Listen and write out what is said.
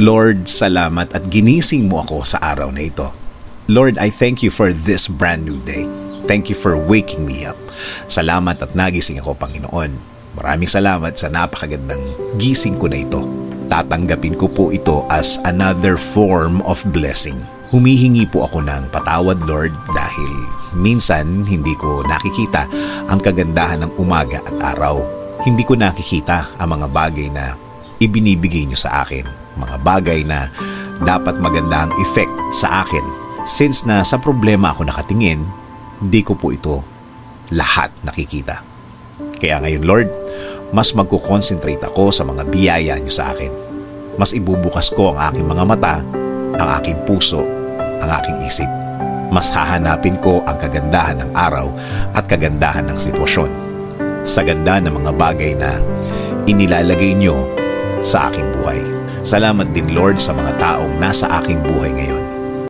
Lord, salamat at ginising mo ako sa araw na ito. Lord, I thank you for this brand new day. Thank you for waking me up. Salamat at nagising ako, Panginoon. Maraming salamat sa napakagandang gising ko na ito. Tatanggapin ko po ito as another form of blessing. Humihingi po ako ng patawad, Lord, dahil minsan hindi ko nakikita ang kagandahan ng umaga at araw. Hindi ko nakikita ang mga bagay na ibinibigay niyo sa akin. Mga bagay na dapat maganda ang effect sa akin. Since na sa problema ako nakatingin, hindi ko po ito lahat nakikita. Kaya ngayon, Lord, mas magkukonsentrate ako sa mga biyaya niyo sa akin. Mas ibubukas ko ang aking mga mata, ang aking puso, ang aking isip. Mas hahanapin ko ang kagandahan ng araw at kagandahan ng sitwasyon. Sa ganda ng mga bagay na inilalagay niyo sa aking buhay. Salamat din, Lord, sa mga taong nasa aking buhay ngayon.